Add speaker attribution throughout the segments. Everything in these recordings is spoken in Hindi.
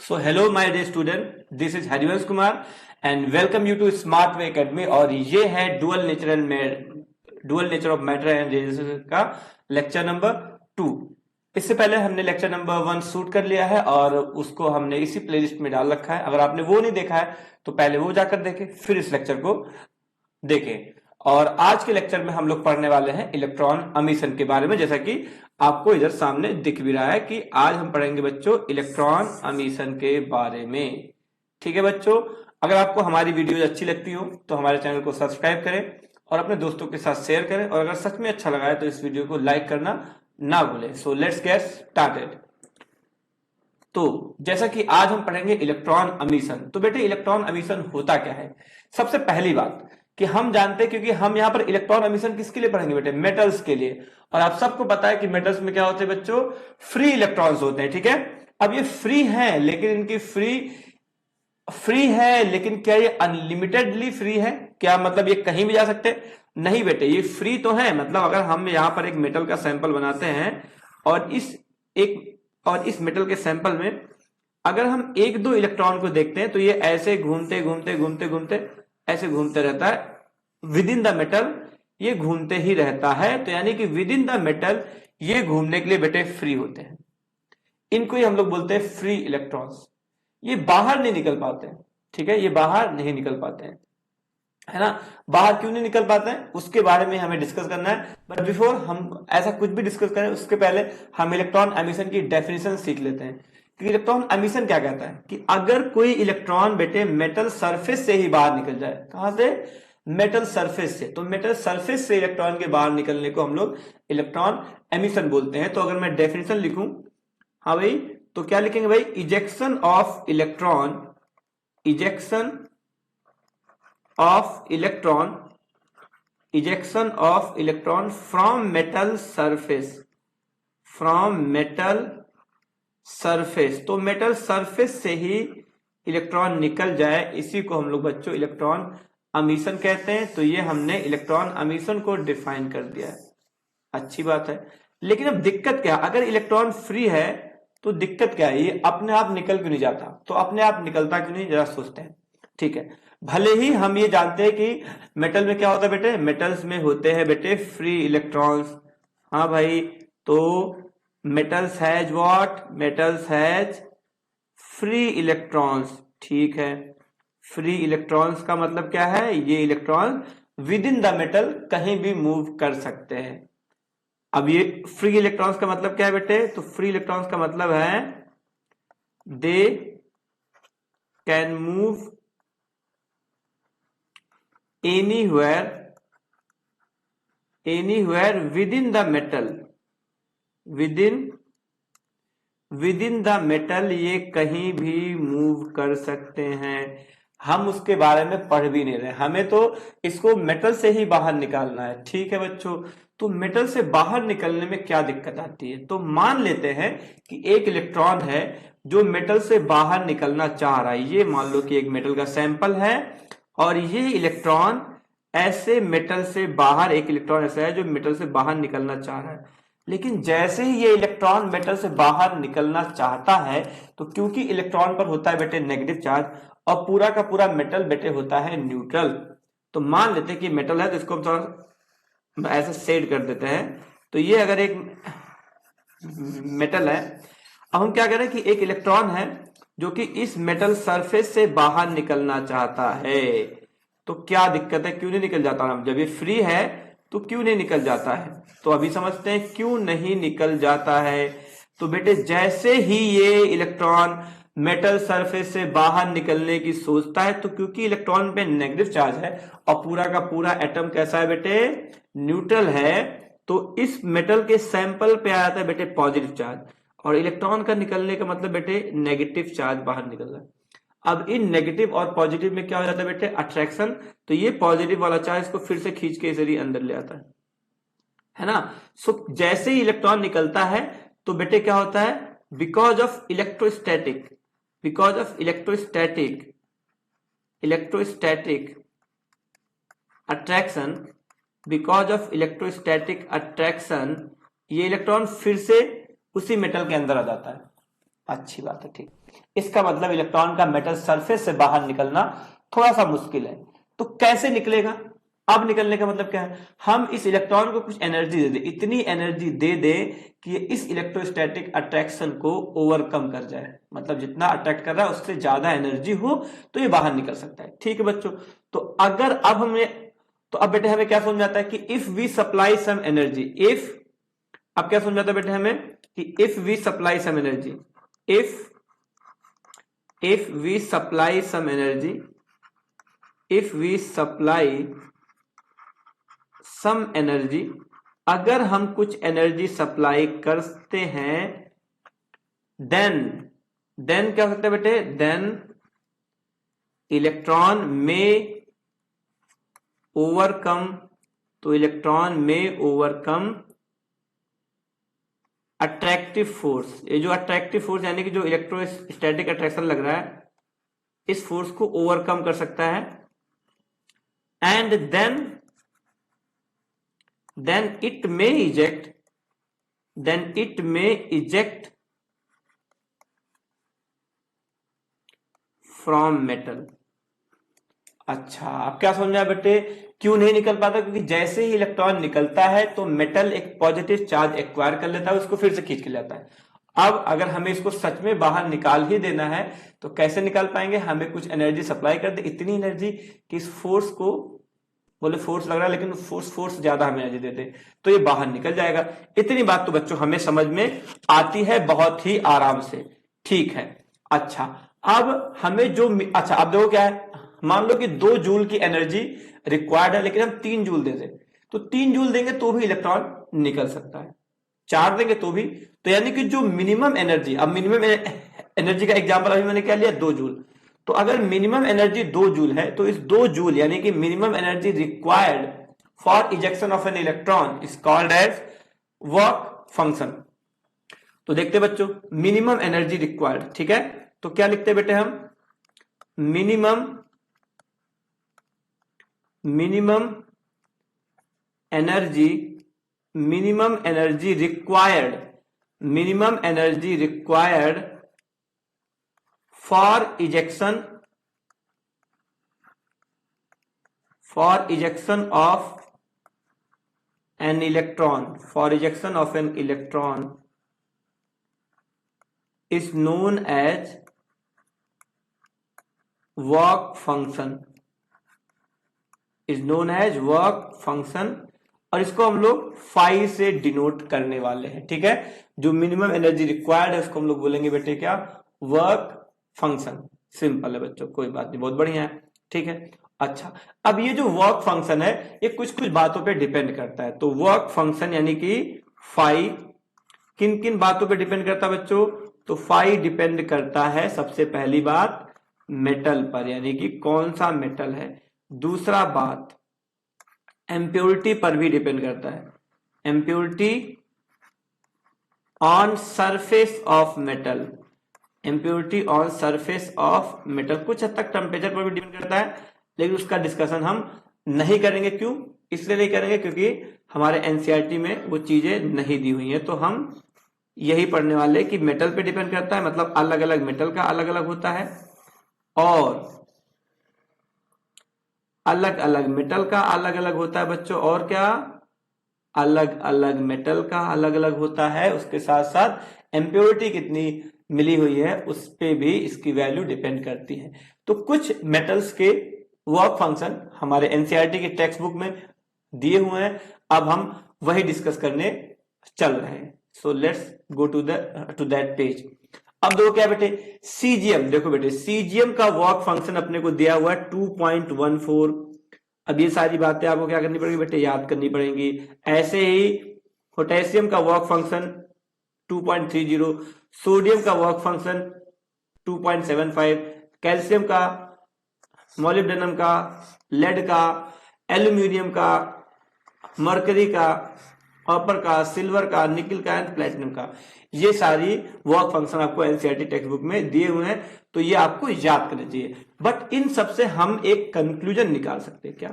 Speaker 1: So hello my dear student, this is Harivansh Kumar and welcome you to Smart Way Academy। और ये है dual nature of matter and relationship का लेक्चर नंबर 2। इससे पहले हमने लेक्चर नंबर 1 शूट कर लिया है और उसको हमने इसी प्लेलिस्ट में डाल रखा है। अगर आपने वो नहीं देखा है तो पहले वो जाकर देखें, फिर इस लेक्चर को देखें। और आज के लेक्चर में हम लोग पढ़ने वाले हैं इलेक्ट्रॉन अमीशन के बारे में, जैसा कि आपको इधर सामने दिख भी रहा है कि आज हम पढ़ेंगे बच्चों इलेक्ट्रॉन अमीशन के बारे में। ठीक है बच्चों, अगर आपको हमारी वीडियोज अच्छी लगती हो तो हमारे चैनल को सब्सक्राइब करें और अपने दोस्तों के साथ शेयर करें, और अगर सच में अच्छा लगा है तो इस वीडियो को लाइक करना ना भूलें। So let's get started. तो जैसा कि आज हम पढ़ेंगे इलेक्ट्रॉन अमीशन, तो बेटे इलेक्ट्रॉन अमीशन होता क्या है। सबसे पहली बात कि हम जानते हैं, क्योंकि हम यहाँ पर इलेक्ट्रॉन अमीशन किसके लिए पढ़ेंगे बेटे, मेटल्स के लिए। और आप सबको पता है कि मेटल्स में क्या होते हैं बच्चों, फ्री इलेक्ट्रॉन्स होते हैं। ठीक है, अब ये फ्री हैं लेकिन इनकी फ्री है लेकिन क्या ये अनलिमिटेडली फ्री है? क्या मतलब ये कहीं भी जा सकते? नहीं बेटे, ये फ्री तो है। मतलब अगर हम यहाँ पर एक मेटल का सैंपल बनाते हैं और इस मेटल के सैंपल में अगर हम एक दो इलेक्ट्रॉन को देखते हैं तो ये ऐसे घूमते घूमते घूमते घूमते ऐसे घूमते रहता है विद इन द मेटल, ये घूमते ही रहता है। तो यानी कि विद इन द मेटल ये घूमने के लिए बेटे फ्री होते हैं। इनको ही हम लोग बोलते हैं फ्री इलेक्ट्रॉन्स। ये बाहर नहीं निकल पाते हैं। ठीक है, ये बाहर नहीं निकल पाते हैं, है ना। बाहर क्यों नहीं निकल पाते हैं उसके बारे में हमें डिस्कस करना है। बट बिफोर हम ऐसा कुछ भी डिस्कस करें उसके पहले हम इलेक्ट्रॉन एमिशन की डेफिनेशन सीख लेते हैं कि इलेक्ट्रॉन एमिशन क्या कहता है। कि अगर कोई इलेक्ट्रॉन बेटे मेटल सरफेस से ही बाहर निकल जाए, कहां से? मेटल सरफेस से। तो मेटल सरफेस से इलेक्ट्रॉन के बाहर निकलने को हम लोग इलेक्ट्रॉन एमिशन बोलते हैं। तो अगर मैं डेफिनेशन लिखूं, हाँ भाई, तो क्या लिखेंगे भाई? Ejection of electron from metal surface. तो मेटल सरफेस से ही इलेक्ट्रॉन निकल जाए, इसी को हम लोग बच्चों इलेक्ट्रॉन अमीशन कहते हैं। तो ये हमने इलेक्ट्रॉन अमीशन को डिफाइन कर दिया है। अच्छी बात है, लेकिन अब दिक्कत क्या? अगर इलेक्ट्रॉन फ्री है तो दिक्कत क्या है? ये अपने आप निकल क्यों नहीं जाता? तो अपने आप निकलता क्यों नहीं, जरा सोचते हैं। ठीक है, भले ही हम ये जानते हैं कि मेटल में क्या होता है बेटे, मेटल्स में होते हैं बेटे फ्री इलेक्ट्रॉन्स। हाँ भाई, तो मेटल्स हैज फ्री इलेक्ट्रॉन्स। ठीक है, फ्री इलेक्ट्रॉन्स का मतलब क्या है? ये electron with in the metal कहीं भी मूव कर सकते हैं। अब ये फ्री इलेक्ट्रॉन्स का मतलब क्या है बेटे? तो फ्री इलेक्ट्रॉन्स का मतलब है they can move anywhere with in the metal. With in the metal ये कहीं भी मूव कर सकते हैं। हम उसके बारे में पढ़ भी नहीं रहे, हमें तो इसको मेटल से ही बाहर निकालना है। ठीक है बच्चों, तो मेटल से बाहर निकलने में क्या दिक्कत आती है? तो मान लेते हैं कि एक इलेक्ट्रॉन है जो मेटल से बाहर निकलना चाह रहा है। ये मान लो कि एक मेटल का सैंपल है और ये इलेक्ट्रॉन ऐसे मेटल से बाहर, एक इलेक्ट्रॉन ऐसा है जो मेटल से बाहर निकलना चाह रहा है। लेकिन जैसे ही ये इलेक्ट्रॉन मेटल से बाहर निकलना चाहता है, तो क्योंकि इलेक्ट्रॉन पर होता है बेटे नेगेटिव चार्ज और पूरा का पूरा मेटल बेटे होता है न्यूट्रल। तो मान लेते हैं कि मेटल है, तो इसको हम थोड़ा ऐसे शेड कर देते हैं। तो ये अगर एक मेटल है, अब हम क्या कह रहे हैं कि एक इलेक्ट्रॉन है जो कि इस मेटल सरफेस से बाहर निकलना चाहता है। तो क्या दिक्कत है, क्यों नहीं निकल जाता? जब ये फ्री है तो क्यों नहीं निकल जाता है? तो अभी समझते हैं क्यों नहीं निकल जाता है। तो बेटे जैसे ही ये इलेक्ट्रॉन मेटल सरफेस से बाहर निकलने की सोचता है, तो क्योंकि इलेक्ट्रॉन पे नेगेटिव चार्ज है और पूरा का पूरा एटम कैसा है बेटे, न्यूट्रल है, तो इस मेटल के सैंपल पे आ जाता है बेटे पॉजिटिव चार्ज, और इलेक्ट्रॉन का निकलने का मतलब बेटे नेगेटिव चार्ज बाहर निकल रहा है। अब इन नेगेटिव और पॉजिटिव में क्या हो जाता है बेटे, अट्रैक्शन। तो ये पॉजिटिव वाला चार्ज को फिर से खींच के इसे अंदर ले आता है ना। सो जैसे ही इलेक्ट्रॉन निकलता है तो बेटे क्या होता है, बिकॉज ऑफ इलेक्ट्रोस्टैटिक अट्रैक्शन, ये इलेक्ट्रॉन फिर से उसी मेटल के अंदर आ जाता है। अच्छी बात है, ठीक। इसका मतलब इलेक्ट्रॉन का मेटल सरफेस से बाहर निकलना थोड़ा सा मुश्किल है। तो कैसे निकलेगा? अब निकलने का मतलब क्या है, हम इस इलेक्ट्रॉन को कुछ एनर्जी दे दे, इतनी एनर्जी दे दे कि ये इस इलेक्ट्रोस्टैटिक अट्रैक्शन को ओवरकम कर जाए, मतलब जितना अट्रैक्ट कर रहा है उससे ज्यादा एनर्जी हो तो ये बाहर निकल सकता है। ठीक है बच्चों, तो अगर अब हमें, तो अब बेटे हमें क्या समझ में आता है कि if we supply some energy, if, अब क्या समझ में आता है बेटे हमें कि if we supply some energy, if we supply some energy, if we supply some energy, अगर हम कुछ एनर्जी सप्लाई करते हैं, देन क्या हो सकता है बेटे, देन इलेक्ट्रॉन में ओवरकम, तो इलेक्ट्रॉन में ओवरकम अट्रैक्टिव फोर्स। ये जो अट्रैक्टिव फोर्स यानी कि जो इलेक्ट्रोस्टैटिक अट्रैक्शन लग रहा है, इस फोर्स को ओवरकम कर सकता है। And then it may eject from metal. अच्छा, अब क्या समझ में आया बेटे क्यों नहीं निकल पाता? क्योंकि जैसे ही इलेक्ट्रॉन निकलता है तो मेटल एक पॉजिटिव चार्ज एक्वायर कर लेता है, उसको फिर से खींच के लाता है। अब अगर हमें इसको सच में बाहर निकाल ही देना है तो कैसे निकाल पाएंगे? हमें कुछ एनर्जी सप्लाई कर दे, इतनी एनर्जी कि इस फोर्स को, बोले फोर्स लग रहा है लेकिन फोर्स ज्यादा हमें एनर्जी दे दे तो ये बाहर निकल जाएगा। इतनी बात तो बच्चों हमें समझ में आती है बहुत ही आराम से। ठीक है, अच्छा अब हमें जो, अच्छा अब देखो क्या है, मान लो कि 2 जूल की एनर्जी रिक्वायर्ड है लेकिन हम 3 जूल दे दें, तो 3 जूल देंगे तो भी इलेक्ट्रॉन निकल सकता है, 4 देंगे तो भी। तो यानी कि जो मिनिमम एनर्जी, अब मिनिमम एनर्जी का एग्जांपल अभी मैंने क्या लिया, 2 जूल। तो अगर मिनिमम एनर्जी 2 जूल है तो इस 2 जूल यानी कि minimum energy required for ejection of an electron is called as work function. तो देखते बच्चों, मिनिमम एनर्जी रिक्वायर्ड, ठीक है, तो क्या लिखते बेटे हम, minimum energy required for ejection of an electron, is known as work function, और इसको हम लोग फाई से डिनोट करने वाले हैं। ठीक है, जो मिनिमम एनर्जी रिक्वायर्ड है उसको हम लोग बोलेंगे बेटे क्या, वर्क फंक्शन। सिंपल है बच्चों, कोई बात नहीं, बहुत बढ़िया है। ठीक है, अच्छा अब ये जो वर्क फंक्शन है ये कुछ कुछ बातों पे डिपेंड करता है। तो वर्क फंक्शन यानी कि फाई किन किन बातों पे डिपेंड करता है बच्चों? तो फाई डिपेंड करता है सबसे पहली बात मेटल पर, यानी कि कौन सा मेटल है। दूसरा बात एम्प्योरिटी पर भी डिपेंड करता है, impurity on surface of metal, impurity on surface of metal. कुछ हद तक टेम्परेचर पर भी डिपेंड करता है लेकिन उसका डिस्कशन हम नहीं करेंगे। क्यों? इसलिए नहीं करेंगे क्योंकि हमारे एनसीईआरटी में वो चीजें नहीं दी हुई हैं। तो हम यही पढ़ने वाले कि मेटल पे डिपेंड करता है, मतलब अलग अलग मेटल का अलग अलग होता है, और अलग अलग मेटल का अलग अलग होता है बच्चों, और क्या, अलग अलग मेटल का अलग अलग होता है। उसके साथ साथ इम्प्योरिटी कितनी मिली हुई है उस पे भी इसकी वैल्यू डिपेंड करती है। तो कुछ मेटल्स के वर्क फंक्शन हमारे एनसीईआरटी के टेक्स्ट बुक में दिए हुए हैं, अब हम वही डिस्कस करने चल रहे हैं। So let's go to that page. अब देखो क्या बेटे, सीजीएम, देखो बेटे सीजीएम का वर्क फंक्शन अपने को दिया हुआ है 2.14। अब ये सारी बातें आपको क्या करनी पड़ेगी बेटे, याद करनी पड़ेगी। ऐसे ही पोटेशियम का वर्क फंक्शन 2.30, सोडियम का वर्क फंक्शन 2.75, कैल्शियम का, मोलिब्डेनम का, लेड का, एल्यूमिनियम का, मरकरी का, कॉपर का, सिल्वर का, निकल का एंड प्लेटिनम का, ये सारी वर्क फंक्शन आपको एनसीईआरटी टेक्स्ट बुक में दिए हुए हैं। तो ये आपको याद करना चाहिए। बट इन सबसे हम एक कंक्लूजन निकाल सकते हैं क्या?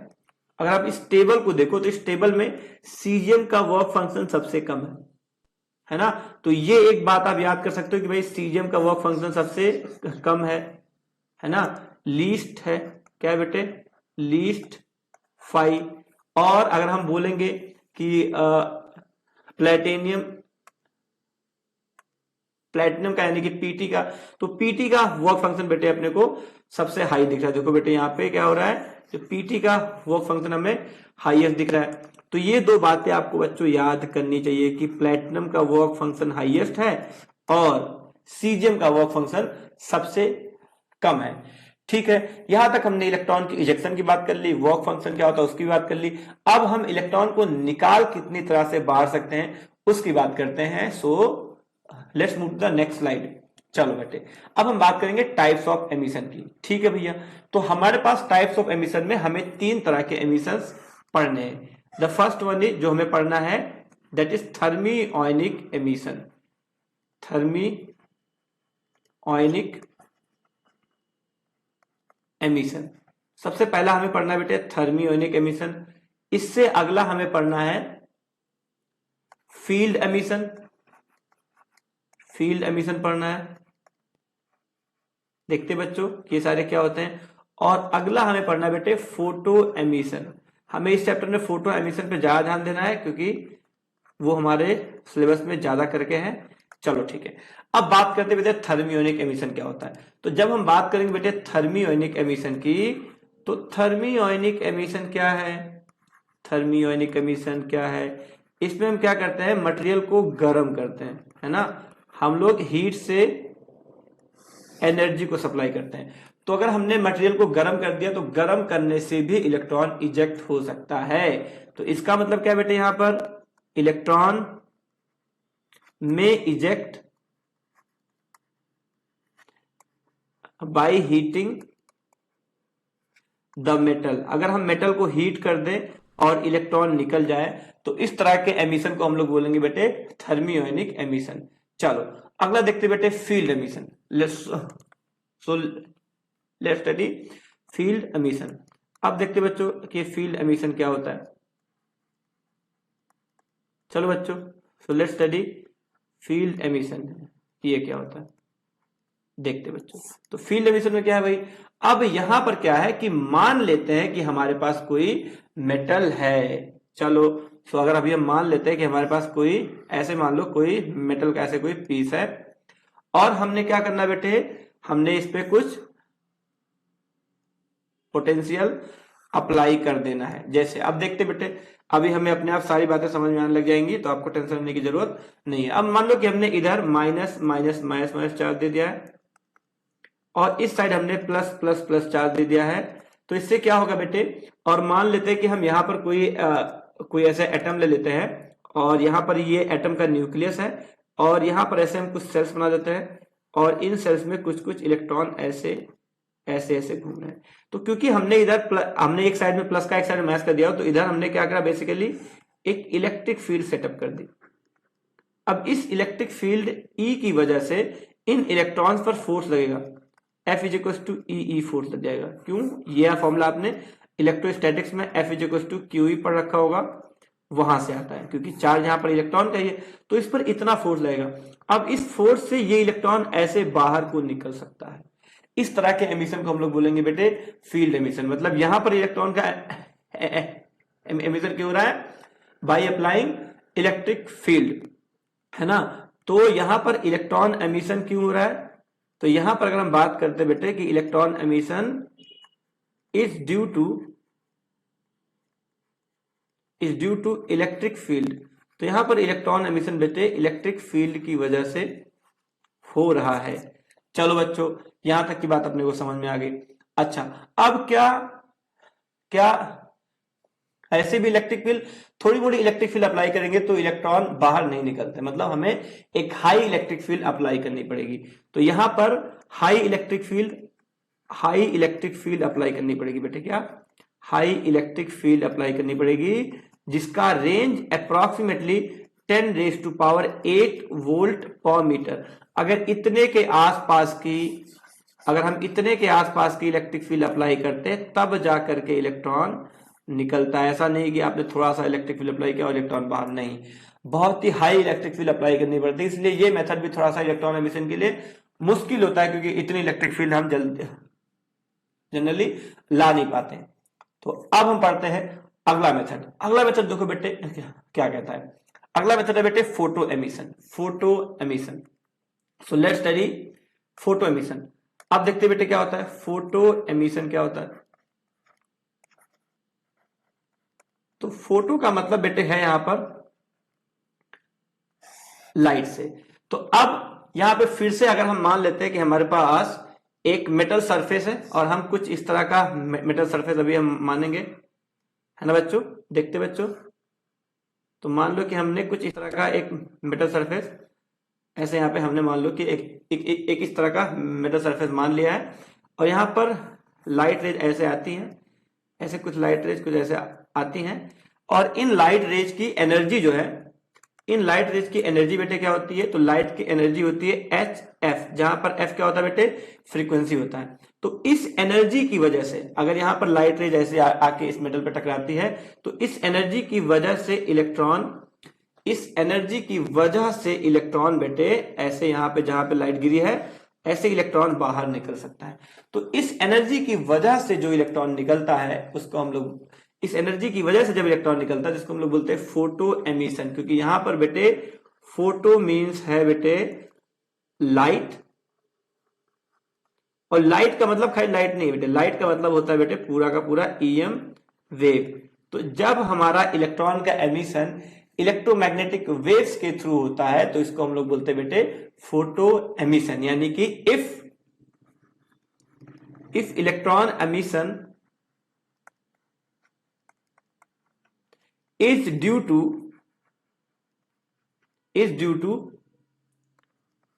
Speaker 1: अगर आप इस टेबल को देखो तो इस टेबल में सीजीएम का वर्क फंक्शन सबसे कम है, है ना। तो ये एक बात आप याद कर सकते हो कि भाई सीजीएम का वर्क फंक्शन सबसे कम है ना, लीस्ट है, क्या है बेटे, लीस्ट 5। और अगर हम बोलेंगे कि प्लेटिनियम का यानी कि पीटी का, तो पीटी का वर्क फंक्शन बेटे अपने को सबसे हाई दिख रहा है। देखो बेटे यहाँ पे क्या हो रहा है, तो पीटी का वर्क फंक्शन हमें हाईएस्ट दिख रहा है। तो ये दो बातें आपको बच्चों याद करनी चाहिए कि प्लेटिनम का वर्क फंक्शन हाईएस्ट है और सीजियम का वर्क फंक्शन सबसे कम है। ठीक है, यहां तक हमने इलेक्ट्रॉन की इजेक्शन की बात कर ली, वर्क फंक्शन क्या होता है उसकी बात कर ली। अब हम इलेक्ट्रॉन को निकाल कितनी तरह से बाहर सकते हैं उसकी बात करते हैं। So let's move to the next slide. चलो बेटे, अब हम बात करेंगे टाइप्स ऑफ एमिशन की। ठीक है भैया, तो हमारे पास टाइप्स ऑफ एमिशन में हमें 3 तरह के एमिशंस पढ़ने हैं। द फर्स्ट वन इज, जो हमें पढ़ना है, that is thermionic emission. Thermionic emission सबसे पहला हमें पढ़ना है बेटे थर्मियोनिक एमिशन। इससे अगला हमें पढ़ना है फील्ड एमिशन। फील्ड एमिशन पढ़ना है, देखते बच्चों कि ये सारे क्या होते हैं। और अगला हमें पढ़ना है बेटे फोटो एमिशन। हमें इस चैप्टर में फोटो एमिशन पे ज्यादा ध्यान देना है क्योंकि वो हमारे सिलेबस में ज्यादा करके है। चलो ठीक है, अब बात करते बेटे थर्मियोनिक एमिशन क्या होता है। तो जब हम बात करेंगे बेटे थर्मियोनिक एमिशन की, तो थर्मियोनिक एमिशन क्या है, थर्मियोनिक एमिशन क्या है, इसमें हम क्या करते हैं, मटेरियल को गर्म करते हैं, है ना। हम लोग हीट से एनर्जी को सप्लाई करते हैं। तो अगर हमने मटेरियल को गर्म कर दिया तो गर्म करने से भी इलेक्ट्रॉन इजेक्ट हो सकता है। तो इसका मतलब क्या बेटे, यहां पर इलेक्ट्रॉन में eject by heating the metal. अगर हम मेटल को हीट कर दें और इलेक्ट्रॉन निकल जाए तो इस तरह के एमिशन को हम लोग बोलेंगे बेटे थर्मियोनिक एमिशन। चलो अगला देखते बेटे field emission. Let's study field emission. अब देखते बच्चों कि फील्ड एमिशन क्या होता है। चलो बच्चों, so let's study field emission, ये क्या होता है देखते बच्चों। तो फील्ड एमिशन में क्या है भाई, अब यहां पर क्या है कि मान लेते हैं कि हमारे पास कोई मेटल है। चलो सो अगर अभी हम मान लेते हैं कि हमारे पास कोई, ऐसे मान लो कोई मेटल का ऐसे कोई पीस है और हमने क्या करना बेटे, हमने इस पे कुछ पोटेंशियल अप्लाई कर देना है। जैसे अब देखते बेटे, अभी हमें अपने आप सारी बातें समझ में आने लग जाएंगी तो आपको टेंशन लेने की जरूरत नहीं है। अब मान लो कि हमने इधर minus minus minus minus charge दे दिया है और इस साइड हमने प्लस प्लस प्लस चार्ज दे दिया है। तो इससे क्या होगा बेटे, और मान लेते हैं कि हम यहाँ पर कोई ऐसे एटम ले लेते हैं और यहाँ पर ये एटम का न्यूक्लियस है और यहाँ पर ऐसे हम कुछ सेल्स बना देते हैं और इन सेल्स में कुछ कुछ इलेक्ट्रॉन ऐसे ऐसे ऐसे घूम रहे हैं। तो क्योंकि हमने इधर हमने एक साइड में प्लस का एक साइड में माइनस कर दिया, तो इधर हमने क्या करा, बेसिकली एक इलेक्ट्रिक फील्ड सेटअप कर दी। अब इस इलेक्ट्रिक फील्ड ई की वजह से इन इलेक्ट्रॉन्स पर फोर्स लगेगा, F is equal to E force लग जाएगा। क्यों, यह फॉर्मूला आपने इलेक्ट्रोस्टैटिक्स में F is equal to Q E पढ़ रखा होगा, वहां से आता है क्योंकि चार्ज यहां पर इलेक्ट्रॉन का ही है तो इस पर इतना फोर्स लगेगा। अब इस फोर्स से ये इलेक्ट्रॉन ऐसे बाहर को निकल सकता है। इस तरह के एमिशन को हम लोग बोलेंगे बेटे फील्ड एमिशन। मतलब यहां पर इलेक्ट्रॉन का एमिशन क्यों हो रहा है, बाय अप्लाइंग इलेक्ट्रिक फील्ड, है ना। तो यहां पर इलेक्ट्रॉन एमिशन क्यों हो रहा है, तो यहां पर अगर हम बात करते बेटे कि electron emission is due to electric field. तो यहां पर इलेक्ट्रॉन एमिशन बेटे इलेक्ट्रिक फील्ड की वजह से हो रहा है। चलो बच्चों, यहां तक की बात अपने को समझ में आ गई। अच्छा, अब क्या ऐसे भी इलेक्ट्रिक फील्ड, थोड़ी मोड़ी इलेक्ट्रिक फील्ड अप्लाई करेंगे तो इलेक्ट्रॉन बाहर नहीं निकलते, मतलब हमें एक हाई इलेक्ट्रिक फील्ड अप्लाई करनी पड़ेगी। तो यहां पर हाई इलेक्ट्रिक फील्ड अप्लाई करनी पड़ेगी बेटे, क्या हाई इलेक्ट्रिक फील्ड अप्लाई करनी पड़ेगी जिसका रेंज अप्रोक्सीमेटली 10⁸ वोल्ट पर मीटर। अगर हम इतने के आसपास की इलेक्ट्रिक फील्ड अप्लाई करते तब जाकर के इलेक्ट्रॉन निकलता है। ऐसा नहीं कि आपने थोड़ा सा इलेक्ट्रिक फील्ड अप्लाई किया और इलेक्ट्रॉन बाहर, नहीं। बहुत ही हाई इलेक्ट्रिक फील्ड अप्लाई करनी पड़ती है, इसलिए ये मेथड भी थोड़ा सा इलेक्ट्रॉन एमिशन के लिए मुश्किल होता है, क्योंकि इतनी इलेक्ट्रिक फील्ड हम जनरली ला नहीं पाते। तो अब हम पढ़ते हैं अगला मेथड। अगला मेथड देखो बेटे क्या कहता है। अगला मेथड है बेटे photo emission. Photo emission, so let's study photo emission. अब देखते बेटे क्या होता है फोटो एमिशन, क्या होता है। तो फोटो का मतलब बेटे है यहां पर लाइट से। तो अब यहां पे फिर से अगर हम मान लेते हैं कि हमारे पास एक मेटल सरफेस है और हम कुछ इस तरह का मेटल सरफेस अभी हम मानेंगे, है ना बच्चों, देखते बच्चों। तो मान लो कि हमने कुछ इस तरह का एक मेटल सरफेस, ऐसे यहां पे हमने मान लो कि एक इस तरह का मेटल सरफेस मान लिया है, और यहां पर लाइट रेज ऐसे आती हैं, ऐसे कुछ लाइट रेज कुछ ऐसे आती हैं, और इन लाइट रेज की एनर्जी जो है, इन लाइट रेज की एनर्जी बेटे क्या होती है, तो लाइट की एनर्जी होती है एच एफ, जहां पर एफ क्या होता है बेटे, फ्रीक्वेंसी होता है। तो इस एनर्जी की वजह से अगर यहां पर लाइट रेज ऐसे आके इस मेटल पर टकराती है, तो इस एनर्जी की वजह से इलेक्ट्रॉन, इस एनर्जी की वजह से इलेक्ट्रॉन बेटे ऐसे यहां पे जहां पे लाइट गिरी है, ऐसे इलेक्ट्रॉन बाहर निकल सकता है। तो इस एनर्जी की वजह से जो इलेक्ट्रॉन निकलता है उसको हम लोग, इस एनर्जी की वजह से जब इलेक्ट्रॉन निकलता है जिसको हम लोग बोलते हैं फोटो एमिशन, क्योंकि यहां पर बेटे फोटो मींस है बेटे लाइट, और लाइट का मतलब खाली लाइट नहीं बेटे, लाइट का मतलब होता है बेटे पूरा का पूरा ईएम वेव। तो जब हमारा इलेक्ट्रॉन का एमिशन इलेक्ट्रोमैग्नेटिक वेव्स के थ्रू होता है तो इसको हम लोग बोलते हैं बेटे फोटो एमिशन। यानी कि if electron emission is due to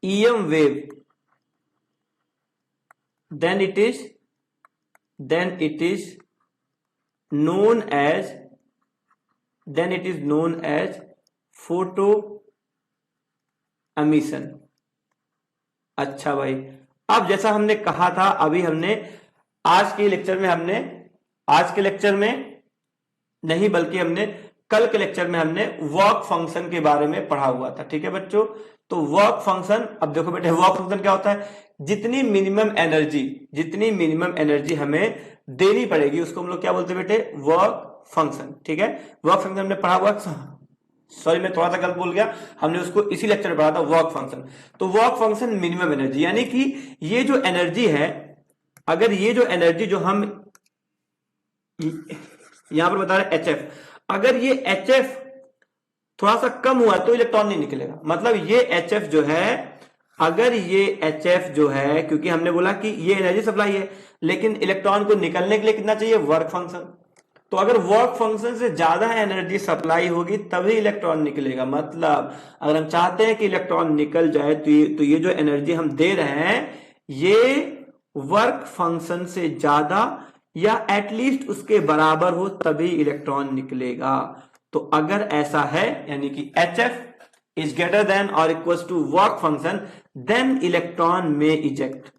Speaker 1: EM wave, then it is known as photo emission। अच्छा भाई, अब जैसा हमने कहा था, अभी हमने आज के लेक्चर में नहीं बल्कि हमने कल के लेक्चर में हमने वर्क फंक्शन के बारे में पढ़ा हुआ था, ठीक है बच्चों। तो वर्क फंक्शन, अब देखो बेटे वर्क फंक्शन क्या होता है, जितनी मिनिमम एनर्जी हमें देनी पड़ेगी उसको हम लोग क्या बोलते हैं बेटे, वर्क फंक्शन, ठीक है। वर्क फंक्शन हमने पढ़ा हुआ, सॉरी मैं थोड़ा सा गलत बोल गया, हमने उसको इसी लेक्चर में पढ़ा था वर्क फंक्शन। तो वर्क फंक्शन मिनिमम एनर्जी, यानी कि ये जो एनर्जी है, अगर ये जो एनर्जी जो हम यहां पर बता रहे HF, अगर ये HF थोड़ा सा कम हुआ तो इलेक्ट्रॉन नहीं निकलेगा। मतलब ये HF जो है, अगर ये HF जो है, क्योंकि हमने बोला कि ये एनर्जी सप्लाई है, लेकिन इलेक्ट्रॉन को निकलने के लिए कितना चाहिए, वर्क फंक्शन। तो अगर वर्क फंक्शन से ज्यादा एनर्जी सप्लाई होगी तभी इलेक्ट्रॉन निकलेगा। मतलब अगर हम चाहते हैं कि इलेक्ट्रॉन निकल जाए तो ये जो एनर्जी हम दे रहे हैं ये वर्क फंक्शन से ज्यादा या एटलीस्ट उसके बराबर हो तभी इलेक्ट्रॉन निकलेगा। तो अगर ऐसा है, यानी कि HF is greater than or equals to work function, then electron may eject।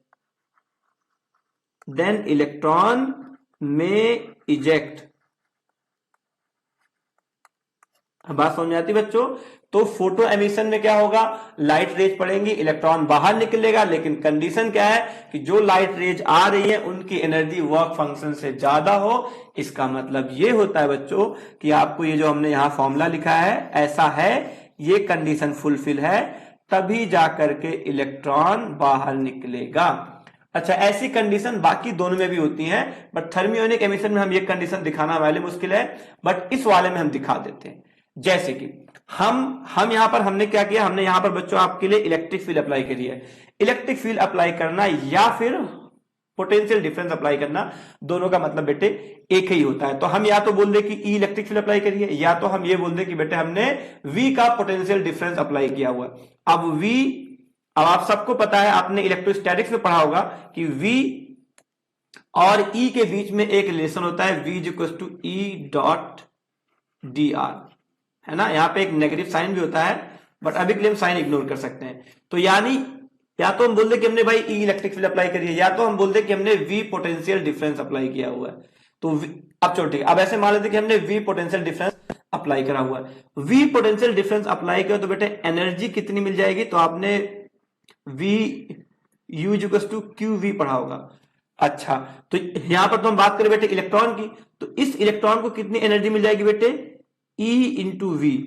Speaker 1: बात समझ में आती बच्चों। तो फोटो एमिशन में क्या होगा, लाइट रेज पड़ेंगी, इलेक्ट्रॉन बाहर निकलेगा, लेकिन कंडीशन क्या है कि जो लाइट रेज आ रही है उनकी एनर्जी वर्क फंक्शन से ज्यादा हो। इसका मतलब ये होता है बच्चों कि आपको ये जो हमने यहां फॉर्मूला लिखा है ऐसा है, ये कंडीशन फुलफिल है तभी जाकर के इलेक्ट्रॉन बाहर निकलेगा। अच्छा, ऐसी कंडीशन बाकी दोनों में भी होती हैं, बट थर्मियोनिक एमिशन में हम ये कंडीशन दिखाना हमारे लिए मुश्किल है, बट इस वाले में हम दिखा देते हैं। जैसे कि हम यहां पर हमने क्या किया, हमने यहां पर बच्चों आपके लिए इलेक्ट्रिक फील्ड अप्लाई करी है। इलेक्ट्रिक फील्ड अप्लाई करना या फिर पोटेंशियल डिफरेंस अप्लाई करना, दोनों का मतलब बेटे एक ही होता है। तो हम या तो बोल दे कि ई इलेक्ट्रिक फील्ड अप्लाई करिए, या तो हम ये बोल दे कि बेटे हमने वी का पोटेंशियल डिफरेंस अप्लाई किया हुआ। अब वी, अब आप सबको पता है, आपने इलेक्ट्रोस्टैटिक्स में पढ़ा होगा कि वी और ई के बीच में एक रिलेशन होता है, V equal to E dot D R, है ना। यहां पे एक नेगेटिव साइन भी होता है, बट अभी के लिए हम साइन इग्नोर कर सकते हैं। तो यानी या तो हम बोल दे कि हमने भाई ई इलेक्ट्रिक फील्ड अप्लाई करी है, या तो हम बोल दे कि हमने वी पोटेंशियल डिफरेंस अप्लाई किया हुआ है। तो अब चलो ठीक है, अब ऐसे मान लेते कि हमने वी पोटेंशियल डिफरेंस अप्लाई करा हुआ है। वी पोटेंशियल डिफरेंस अप्लाई किया तो बेटे एनर्जी कितनी मिल जाएगी, तो आपने V U equals to Q V पढ़ा होगा। अच्छा, तो यहां पर तो हम बात करें बेटे इलेक्ट्रॉन की, तो इस इलेक्ट्रॉन को कितनी एनर्जी मिल जाएगी बेटे, ई इंटू वी।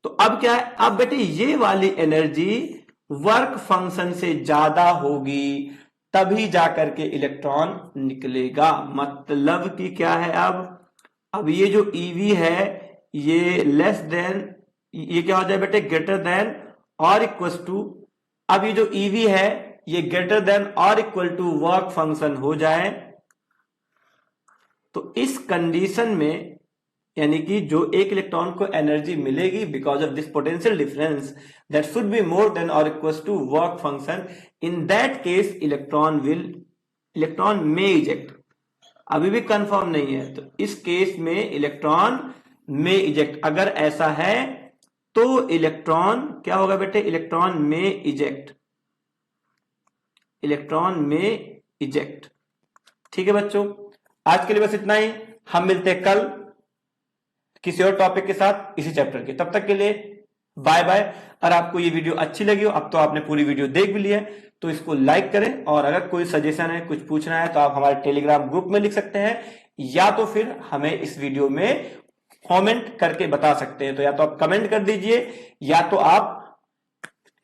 Speaker 1: तो अब क्या है, अब बेटे ये वाली एनर्जी वर्क फंक्शन से ज्यादा होगी, तभी जाकर के इलेक्ट्रॉन निकलेगा। मतलब कि क्या है, अब ये जो ईवी है ये लेस देन, ये क्या हो जाए बेटे, ग्रेटर देन और इक्वल टू, अब ये जो ईवी है ये ग्रेटर देन और इक्वल टू वर्क फंक्शन हो जाए, तो इस कंडीशन में यानी कि जो एक इलेक्ट्रॉन को एनर्जी मिलेगी because of this potential difference that should be more than और equal to work function, in that case electron में इजेक्ट। अभी भी कंफर्म नहीं है, तो इस केस में इलेक्ट्रॉन में इजेक्ट, अगर ऐसा है तो इलेक्ट्रॉन क्या होगा बेटे, इलेक्ट्रॉन में इजेक्ट, इलेक्ट्रॉन में इजेक्ट। ठीक है बच्चों, आज के लिए बस इतना ही, हम मिलते हैं कल किसी और टॉपिक के साथ इसी चैप्टर के, तब तक के लिए बाय बाय। और आपको ये वीडियो अच्छी लगी हो, अब तो आपने पूरी वीडियो देख भी ली है, तो इसको लाइक करें, और अगर कोई सजेशन है, कुछ पूछना है, तो आप हमारे टेलीग्राम ग्रुप में लिख सकते हैं, या तो फिर हमें इस वीडियो में कमेंट करके बता सकते हैं। तो या तो आप कमेंट कर दीजिए, या तो आप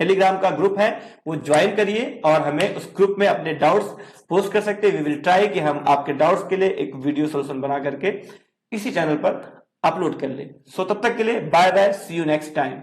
Speaker 1: टेलीग्राम का ग्रुप है वो ज्वाइन करिए और हमें उस ग्रुप में अपने डाउट्स पोस्ट कर सकते हैं। वी विल ट्राई कि हम आपके डाउट्स के लिए एक वीडियो सोल्यूशन बना करके इसी चैनल पर अपलोड कर ले। सो तब तक के लिए bye bye, see you next time.